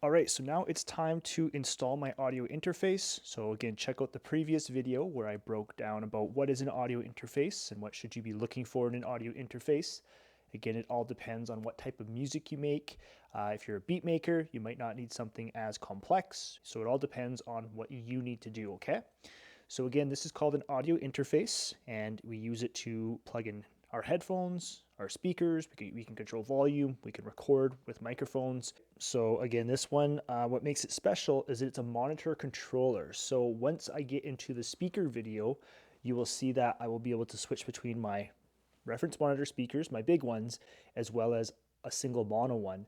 All right, so now it's time to install my audio interface. So again, check out the previous video where I broke down about what is an audio interface and what should you be looking for in an audio interface. Again, it all depends on what type of music you make. If you're a beat maker, you might not need something as complex. So it all depends on what you need to do, okay? So again, this is called an audio interface, and we use it to plug in our headphones, our speakers. We can control volume, we can record with microphones. So again, this one, what makes it special is it's a monitor controller. So once I get into the speaker video, you will see that I will be able to switch between my reference monitor speakers, my big ones, as well as a single mono one,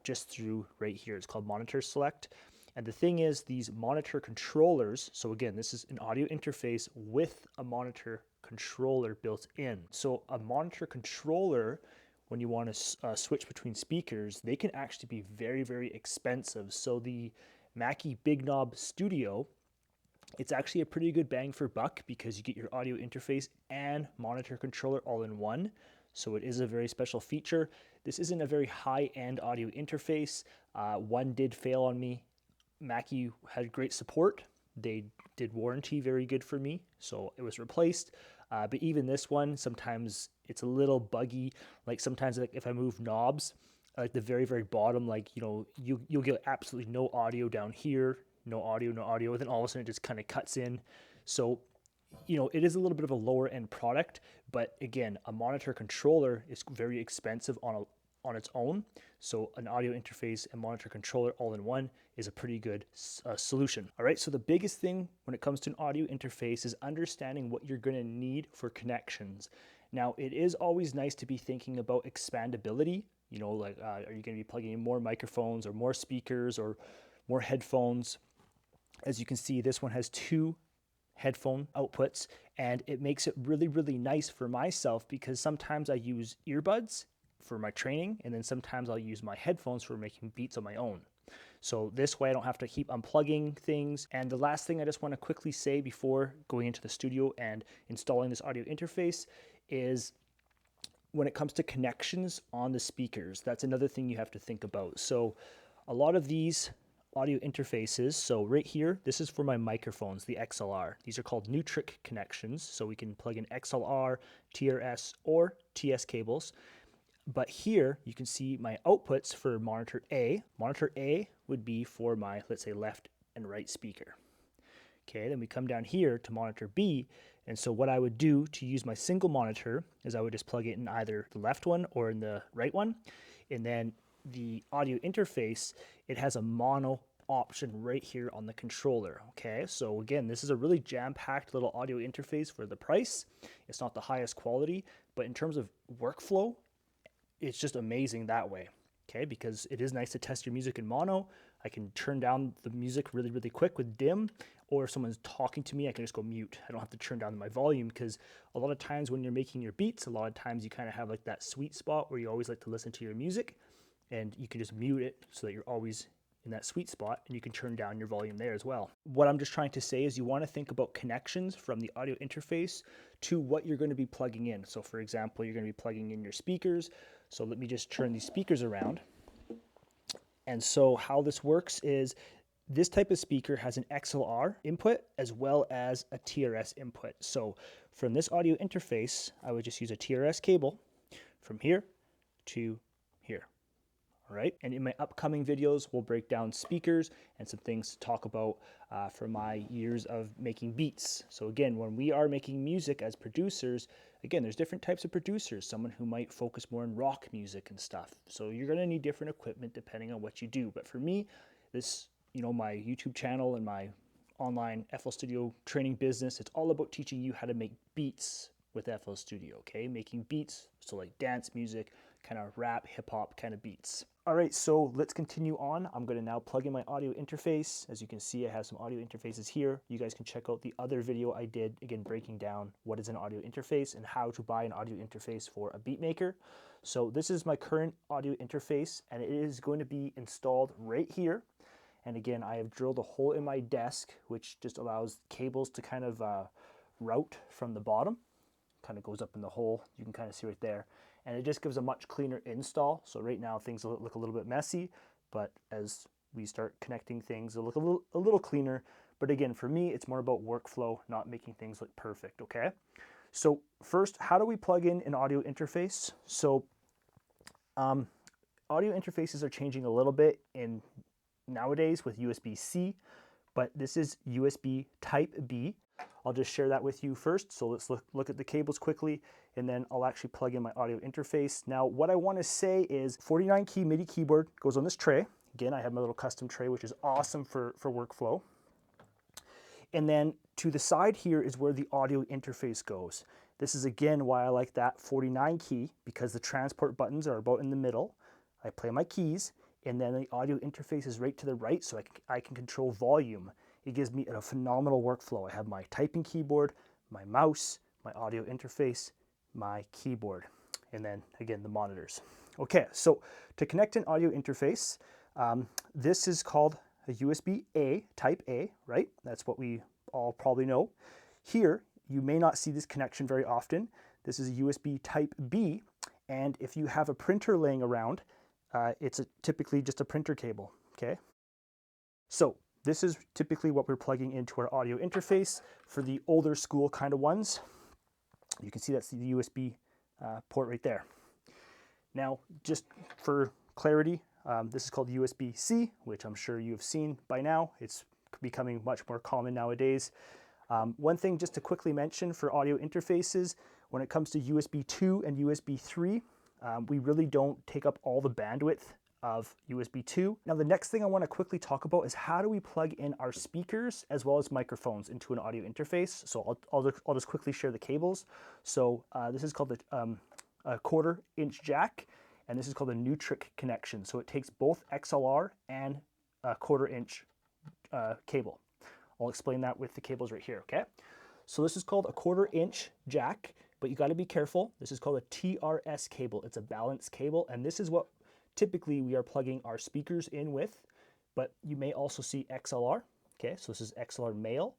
just through right here. It's called Monitor Select. And the thing is, these monitor controllers, so again, this is an audio interface with a monitor controller built in. So a monitor controller, when you want to switch between speakers, they can actually be very, very expensive. So the Mackie Big Knob Studio, it's actually a pretty good bang for buck because you get your audio interface and monitor controller all in one. So it is a very special feature. This isn't a very high-end audio interface. One did fail on me. Mackie had great support. They did warranty very good for me, so it was replaced. But even this one, sometimes it's a little buggy. Like sometimes, like if I move knobs, like the very, very bottom, like, you know, you'll get absolutely no audio down here, no audio, no audio. And then all of a sudden it just kind of cuts in. So, you know, it is a little bit of a lower end product, but again, a monitor controller is very expensive on its own. So an audio interface and monitor controller all in one is a pretty good solution. All right, so the biggest thing when it comes to an audio interface is understanding what you're going to need for connections. Now, it is always nice to be thinking about expandability. You know, like are you going to be plugging in more microphones or more speakers or more headphones? As you can see, this one has two headphone outputs, and it makes it really, really nice for myself because sometimes I use earbuds for my training, and then sometimes I'll use my headphones for making beats on my own. So this way I don't have to keep unplugging things. And the last thing I just want to quickly say before going into the studio and installing this audio interface is when it comes to connections on the speakers, that's another thing you have to think about. So a lot of these audio interfaces, so right here, this is for my microphones, the XLR. These are called Nutric connections, so we can plug in XLR, TRS, or TS cables. But here you can see my outputs for monitor A. Monitor A would be for my, let's say, left and right speaker. Okay, then we come down here to monitor B, and so what I would do to use my single monitor is I would just plug it in either the left one or in the right one, and then the audio interface, it has a mono option right here on the controller. Okay, so again, this is a really jam-packed little audio interface for the price. It's not the highest quality, but in terms of workflow, it's just amazing that way. Okay, because it is nice to test your music in mono. I can turn down the music really, really quick with dim, or if someone's talking to me, I can just go mute. I don't have to turn down my volume because a lot of times when you're making your beats, a lot of times you kind of have like that sweet spot where you always like to listen to your music, and you can just mute it so that you're always in that sweet spot, and you can turn down your volume there as well. What I'm just trying to say is you want to think about connections from the audio interface to what you're going to be plugging in. So for example, you're going to be plugging in your speakers. So let me just turn these speakers around. And so how this works is this type of speaker has an XLR input as well as a TRS input. So from this audio interface, I would just use a TRS cable from here to here. All right, and in my upcoming videos, we'll break down speakers and some things to talk about from my years of making beats. So again, when we are making music as producers, again, there's different types of producers. Someone who might focus more on rock music and stuff. So you're gonna need different equipment depending on what you do. But for me, this, you know, my YouTube channel and my online FL Studio training business, it's all about teaching you how to make beats with FL Studio, okay? Making beats, so like dance music, kind of rap, hip hop kind of beats. All right, so let's continue on. I'm gonna now plug in my audio interface. As you can see, I have some audio interfaces here. You guys can check out the other video I did, again, breaking down what is an audio interface and how to buy an audio interface for a beat maker. So this is my current audio interface, and it is going to be installed right here. And again, I have drilled a hole in my desk, which just allows cables to kind of route from the bottom. Kind of goes up in the hole, you can kind of see right there, and it just gives a much cleaner install. So right now things look a little bit messy, but as we start connecting things, it'll look a little cleaner. But again, for me, it's more about workflow, not making things look perfect, okay? So first, how do we plug in an audio interface? So audio interfaces are changing a little bit in nowadays with USB-C, but this is USB Type B. I'll just share that with you first. So let's look at the cables quickly, and then I'll actually plug in my audio interface. Now, what I want to say is 49 key MIDI keyboard goes on this tray. Again, I have my little custom tray, which is awesome for workflow. And then to the side here is where the audio interface goes. This is again why I like that 49 key, because the transport buttons are about in the middle. I play my keys, and then the audio interface is right to the right, so I can control volume. It gives me a phenomenal workflow. I have my typing keyboard, my mouse, my audio interface, my keyboard, and then again the monitors. Okay, so to connect an audio interface, this is called a USB-A, Type A, right? That's what we all probably know. Here, you may not see this connection very often. This is a USB Type B, and if you have a printer laying around, it's typically just a printer cable, okay? So this is typically what we're plugging into our audio interface. For the older school kind of ones, you can see that's the USB port right there. Now, just for clarity, this is called USB-C, which I'm sure you've seen by now. It's becoming much more common nowadays. One thing just to quickly mention for audio interfaces, when it comes to USB 2 and USB 3, we really don't take up all the bandwidth of USB 2. Now, the next thing I want to quickly talk about is how do we plug in our speakers as well as microphones into an audio interface. So I'll just quickly share the cables. So this is called a 1/4 inch jack, and this is called a Nutric connection. So it takes both XLR and a 1/4 inch cable. I'll explain that with the cables right here, okay? So this is called a 1/4 inch jack, but you got to be careful. This is called a TRS cable. It's a balanced cable, and this is what typically we are plugging our speakers in with, but you may also see XLR, okay? So this is XLR male,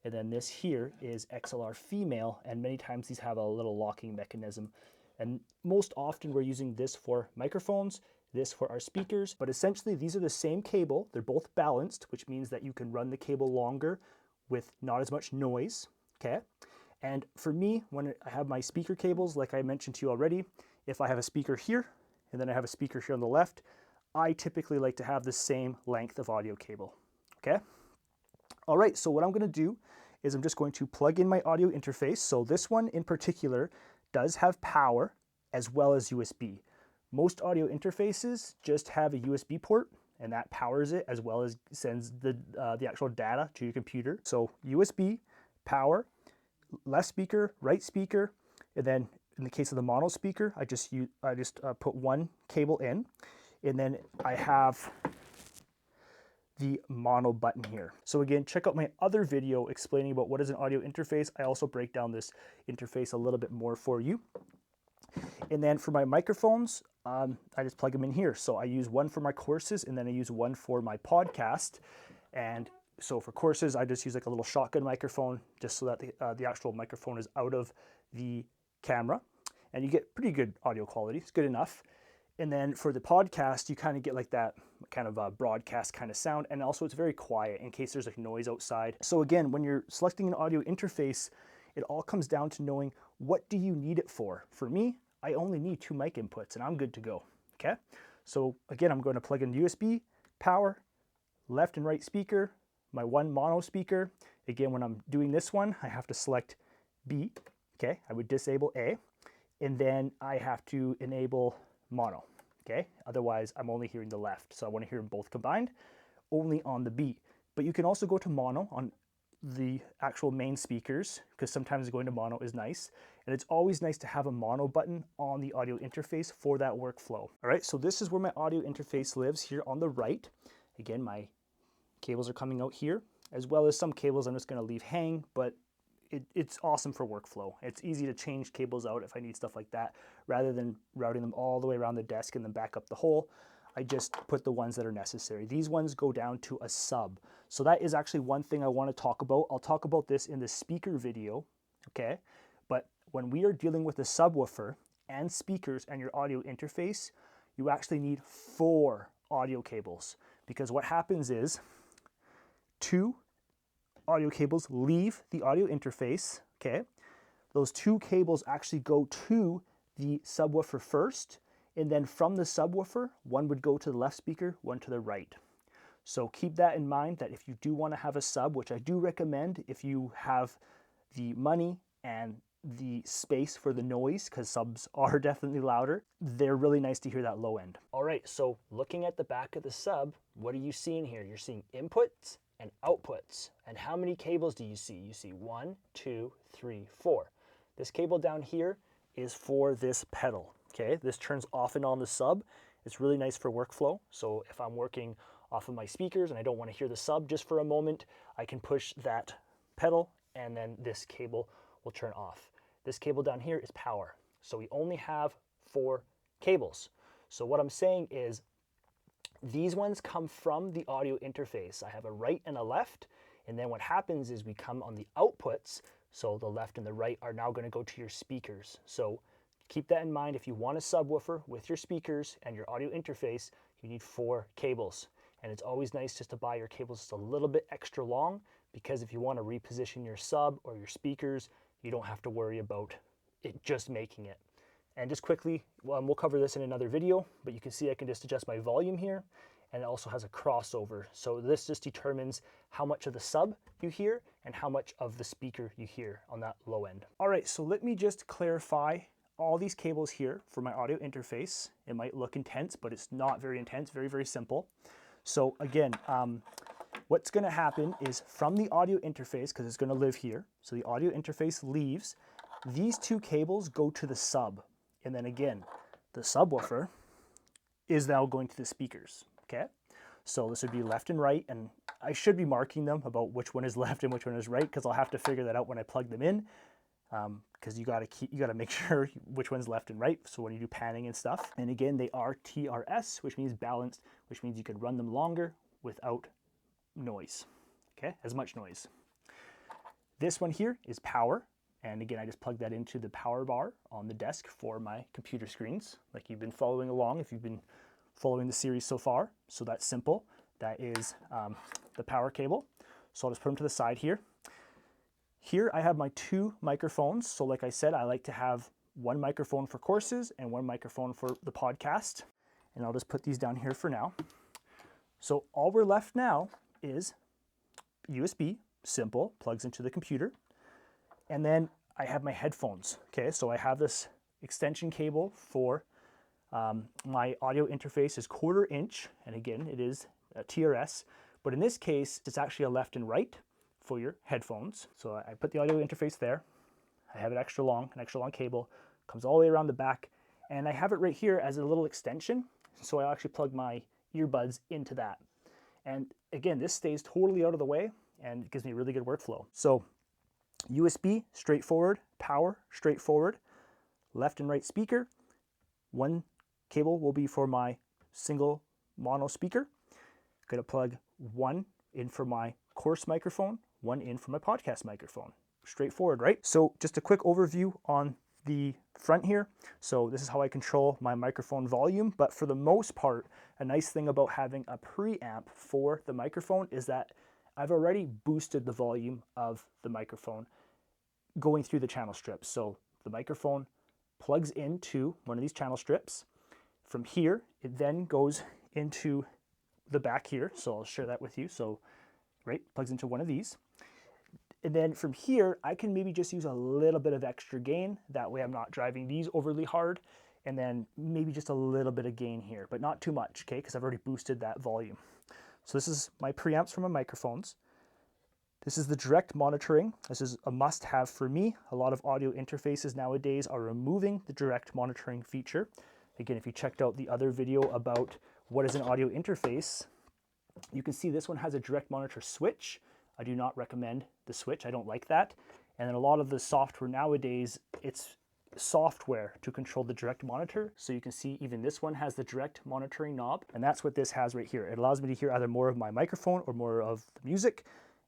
and then this here is XLR female, and many times these have a little locking mechanism. And most often we're using this for microphones, this for our speakers, but essentially these are the same cable. They're both balanced, which means that you can run the cable longer with not as much noise, okay? And for me, when I have my speaker cables, like I mentioned to you already, if I have a speaker here, and then I have a speaker here on the left, I typically like to have the same length of audio cable, okay? All right, so what I'm gonna do is I'm just going to plug in my audio interface. So this one in particular does have power as well as USB. Most audio interfaces just have a USB port, and that powers it as well as sends the actual data to your computer. So USB, power, left speaker, right speaker, and then in the case of the mono speaker, I just put one cable in, and then I have the mono button here. So again, check out my other video explaining about what is an audio interface. I also break down this interface a little bit more for you. And then for my microphones, I just plug them in here. So I use one for my courses, and then I use one for my podcast. And so for courses, I just use like a little shotgun microphone, just so that the actual microphone is out of the camera, and you get pretty good audio quality. It's good enough. And then for the podcast, you kind of get like that kind of a broadcast kind of sound, and also it's very quiet in case there's like noise outside. So again, when you're selecting an audio interface, it all comes down to knowing what do you need it for. For me, I only need 2 mic inputs and I'm good to go, okay? So again, I'm going to plug in USB, power, left and right speaker, my one mono speaker. Again, when I'm doing this one, I have to select B, okay? I would disable A, and then I have to enable mono, okay? Otherwise, I'm only hearing the left. So I want to hear them both combined, only on the B. But you can also go to mono on the actual main speakers, because sometimes going to mono is nice. And it's always nice to have a mono button on the audio interface for that workflow. All right, so this is where my audio interface lives here on the right. Again, my cables are coming out here, as well as some cables I'm just going to leave hang, but it's awesome for workflow. It's easy to change cables out if I need stuff like that, rather than routing them all the way around the desk and then back up the hole. I just put the ones that are necessary. These ones go down to a sub. So that is actually one thing I want to talk about. I'll talk about this in the speaker video, okay? But when we are dealing with a subwoofer and speakers and your audio interface, you actually need 4 audio cables. because what happens is 2 audio cables leave the audio interface, okay? Those 2 cables actually go to the subwoofer first, and then from the subwoofer, one would go to the left speaker, one to the right. So keep that in mind, that if you do want to have a sub, which I do recommend if you have the money and the space for the noise, because subs are definitely louder, they're really nice to hear that low end. All right, so looking at the back of the sub, what are you seeing here? You're seeing inputs and outputs. And how many cables do you see? You see 1, 2, 3, 4. This cable down here is for this pedal, okay? This turns off and on the sub. It's really nice for workflow. So if I'm working off of my speakers and I don't want to hear the sub just for a moment, I can push that pedal and then this cable will turn off. This cable down here is power. So we only have 4 cables. So what I'm saying is these ones come from the audio interface. I have a right and a left, and then what happens is we come on the outputs, so the left and the right are now going to go to your speakers. So keep that in mind. If you want a subwoofer with your speakers and your audio interface, you need 4 cables. And it's always nice just to buy your cables just a little bit extra long, because if you want to reposition your sub or your speakers, you don't have to worry about it just making it. And just quickly, we'll cover this in another video, but you can see I can just adjust my volume here, and it also has a crossover. So this just determines how much of the sub you hear and how much of the speaker you hear on that low end. All right, so let me just clarify all these cables here for my audio interface. It might look intense, but it's not very intense, very, very simple. So again, what's gonna happen is from the audio interface, because it's gonna live here, so the audio interface leaves, these 2 cables go to the sub. And then again, the subwoofer is now going to the speakers, okay? So this would be left and right, and I should be marking them about which one is left and which one is right, because I'll have to figure that out when I plug them in, because you gotta make sure which one's left and right, so when you do panning and stuff. And again, they are TRS, which means balanced, which means you can run them longer without noise, okay? As much noise. This one here is power. And again, I just plug that into the power bar on the desk for my computer screens, like you've been following along if you've been following the series so far. So that's simple. That is the power cable. So I'll just put them to the side here. Here I have my 2 microphones. So like I said, I like to have 1 microphone for courses and 1 microphone for the podcast. And I'll just put these down here for now. So all we're left now is USB, simple, plugs into the computer. And then I have my headphones, okay? So I have this extension cable for my audio interface is 1/4 inch, and again, it is a TRS, but in this case, it's actually a left and right for your headphones. So I put the audio interface there. I have it an extra long cable, comes all the way around the back, and I have it right here as a little extension. So I actually plug my earbuds into that. And again, this stays totally out of the way, and it gives me a really good workflow. So USB, straightforward, power, straightforward, left and right speaker. 1 cable will be for my single mono speaker. Gonna plug 1 in for my course microphone, 1 in for my podcast microphone. Straightforward, right? So just a quick overview on the front here. So this is how I control my microphone volume, but for the most part, a nice thing about having a preamp for the microphone is that I've already boosted the volume of the microphone going through the channel strips. So the microphone plugs into one of these channel strips. From here, it then goes into the back here. So I'll share that with you. So, right, plugs into one of these. And then from here, I can maybe just use a little bit of extra gain. That way I'm not driving these overly hard. And then maybe just a little bit of gain here, but not too much, okay? Because I've already boosted that volume. So this is my preamps for my microphones. This is the direct monitoring. This is a must-have for me. A lot of audio interfaces nowadays are removing the direct monitoring feature. Again, if you checked out the other video about what is an audio interface, you can see this one has a direct monitor switch. I do not recommend the switch. I don't like that. And then a lot of the software nowadays, it's software to control the direct monitor. So you can see even this one has the direct monitoring knob, and that's what this has right here. It allows me to hear either more of my microphone or more of the music.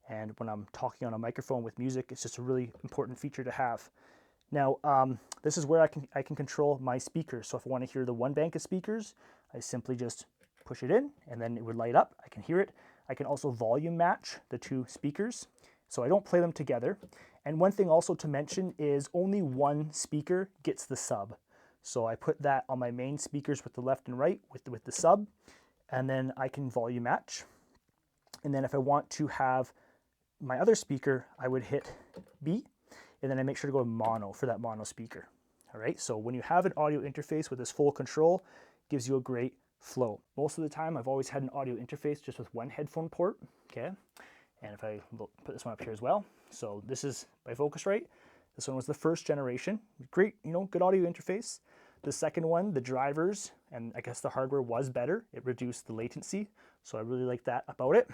And when I'm talking on a microphone with music, it's just a really important feature to have. Now, this is where I can control my speakers. So if I want to hear the one bank of speakers, I simply just push it in, and then it would light up. I can hear it. I can also volume match the two speakers, so I don't play them together. And one thing also to mention is only one speaker gets the sub. So I put that on my main speakers with the left and right with the sub, and then I can volume match. And then if I want to have my other speaker, I would hit B, and then I make sure to go to mono for that mono speaker. All right, so when you have an audio interface with this full control, it gives you a great flow. Most of the time, I've always had an audio interface just with one headphone port, okay? And if I put this one up here as well, so this is by Focusrite. This one was the first generation. Great, good audio interface. The second one, the drivers, and I guess the hardware was better. It reduced the latency, so I really like that about it.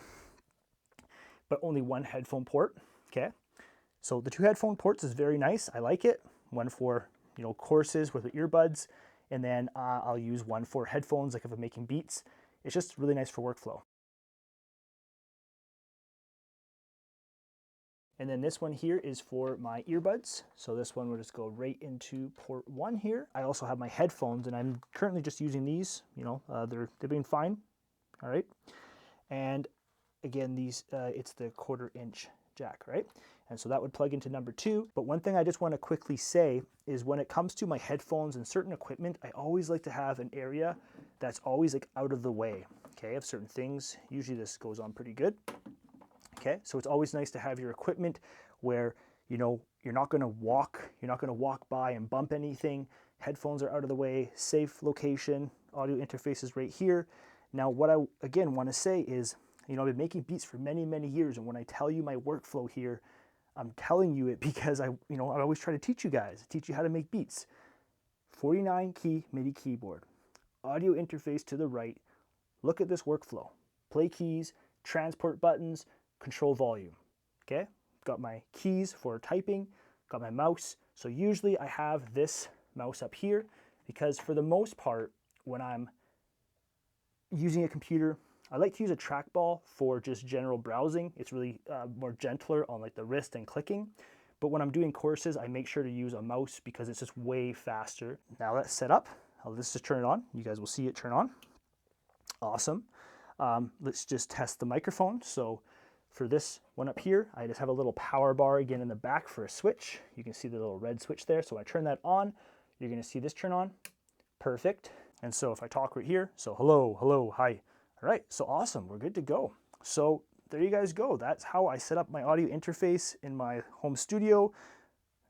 But only one headphone port, okay? So the two headphone ports is very nice. I like it. One for, courses with the earbuds, and then I'll use one for headphones, like if I'm making beats. It's just really nice for workflow. And then this one here is for my earbuds. So this one will just go right into port 1 here. I also have my headphones, and I'm currently just using these. They've been fine. All right. And again, these it's the 1/4 inch jack, right? And so that would plug into number 2. But one thing I just want to quickly say is when it comes to my headphones and certain equipment, I always like to have an area that's always like out of the way, okay, of certain things. Usually this goes on pretty good. Okay, so it's always nice to have your equipment where, you're not going to walk by and bump anything. Headphones are out of the way, safe location, audio interface is right here. Now, what I, again, want to say is, I've been making beats for many, many years, and when I tell you my workflow here, I'm telling you it because I always try to teach you guys, teach you how to make beats. 49 key MIDI keyboard, audio interface to the right. Look at this workflow. Play keys, transport buttons, control volume, okay? Got my keys for typing, got my mouse. So usually I have this mouse up here because for the most part, when I'm using a computer, I like to use a trackball for just general browsing. It's really more gentler on like the wrist and clicking. But when I'm doing courses, I make sure to use a mouse because it's just way faster. Now that's set up. Let's just turn it on. You guys will see it turn on. Awesome. Let's just test the microphone. So for this one up here, I just have a little power bar again in the back for a switch. You can see the little red switch there. So I turn that on. You're going to see this turn on. Perfect. And so if I talk right here, so hello, hello, hi. All right, so awesome, we're good to go. So there you guys go. That's how I set up my audio interface in my home studio.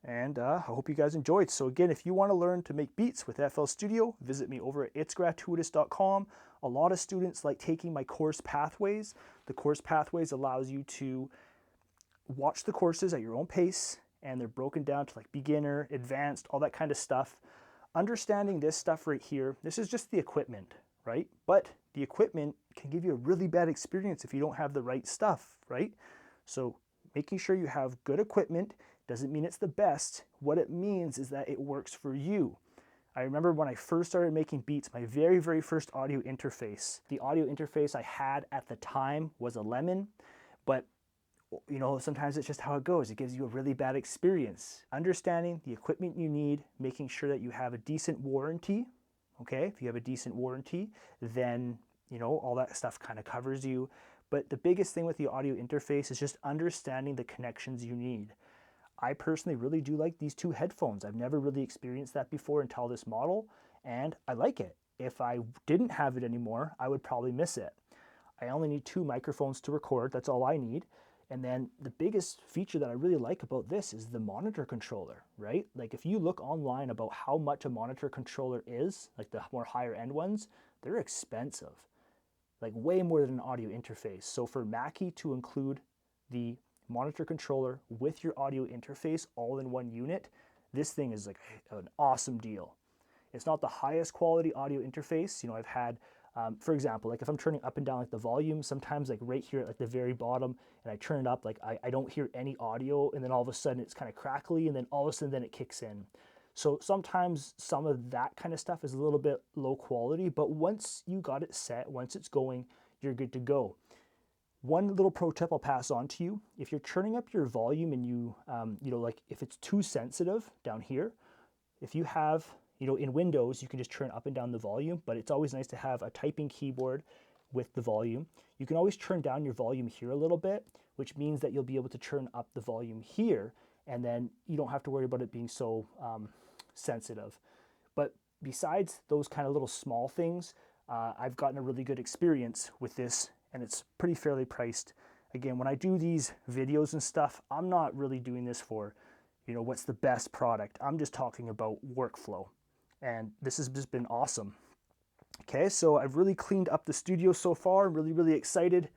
And I hope you guys enjoyed. So again, if you want to learn to make beats with FL Studio, visit me over at itsGratuiTous.com. A lot of students like taking my course pathways. The course pathways allows you to watch the courses at your own pace, and they're broken down to like beginner, advanced, all that kind of stuff. Understanding this stuff right here, this is just the equipment, right? But the equipment can give you a really bad experience if you don't have the right stuff, right? So making sure you have good equipment doesn't mean it's the best. What it means is that it works for you. I remember when I first started making beats, my very, very first audio interface, the audio interface I had at the time was a Lemon, but sometimes it's just how it goes. It gives you a really bad experience. Understanding the equipment you need, making sure that you have a decent warranty. Okay, if you have a decent warranty, then all that stuff kind of covers you. But the biggest thing with the audio interface is just understanding the connections you need. I personally really do like these two headphones. I've never really experienced that before until this model, and I like it. If I didn't have it anymore, I would probably miss it. I only need 2 microphones to record. That's all I need. And then the biggest feature that I really like about this is the monitor controller, right? Like if you look online about how much a monitor controller is, like the more higher end ones, they're expensive, like way more than an audio interface. So for Mackie to include the monitor controller with your audio interface all in one unit, this thing is like an awesome deal. It's not the highest quality audio interface. I've had for example, like if I'm turning up and down like the volume, sometimes like right here at like the very bottom, and I turn it up, like I don't hear any audio, and then all of a sudden it's kind of crackly, and then all of a sudden then it kicks in. So sometimes some of that kind of stuff is a little bit low quality, but once you got it set, once it's going, you're good to go. One little pro tip I'll pass on to you: if you're turning up your volume and you, like if it's too sensitive down here, if you have You know, in Windows, you can just turn up and down the volume, but it's always nice to have a typing keyboard with the volume. You can always turn down your volume here a little bit, which means that you'll be able to turn up the volume here, and then you don't have to worry about it being so sensitive. But besides those kind of little small things, I've gotten a really good experience with this, and it's pretty fairly priced. Again, when I do these videos and stuff, I'm not really doing this for, you know, what's the best product. I'm just talking about workflow, and this has just been awesome. Okay, so I've really cleaned up the studio so far. I'm really excited.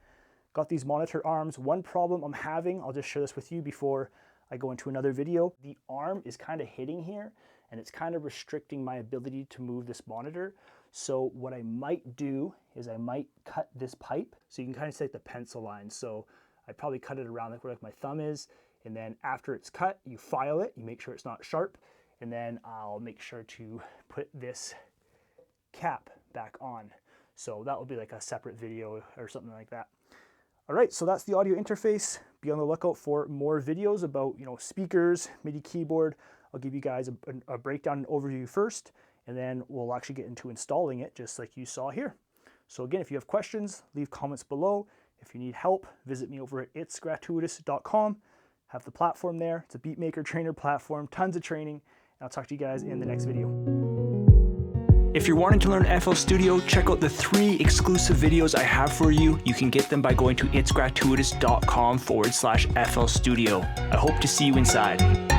Got these monitor arms. One problem I'm having, I'll just share this with you before I go into another video. The arm is kind of hitting here, and it's kind of restricting my ability to move this monitor. So what I might do is I might cut this pipe, so you can kind of see like the pencil line. So I probably cut it around like where my thumb is, and then after it's cut, you file it, you make sure it's not sharp, and then I'll make sure to put this cap back on. So that will be like a separate video or something like that. All right, so that's the audio interface. Be on the lookout for more videos about, you know, speakers, MIDI keyboard. I'll give you guys a breakdown and overview first, and then we'll actually get into installing it just like you saw here. So again, if you have questions, leave comments below. If you need help, visit me over at itsGratuiTous.com. Have the platform there. It's a beatmaker trainer platform, tons of training, and I'll talk to you guys in the next video. If you're wanting to learn FL Studio, check out the 3 exclusive videos I have for you. You can get them by going to itsGratuiTous.com/FL Studio. I hope to see you inside.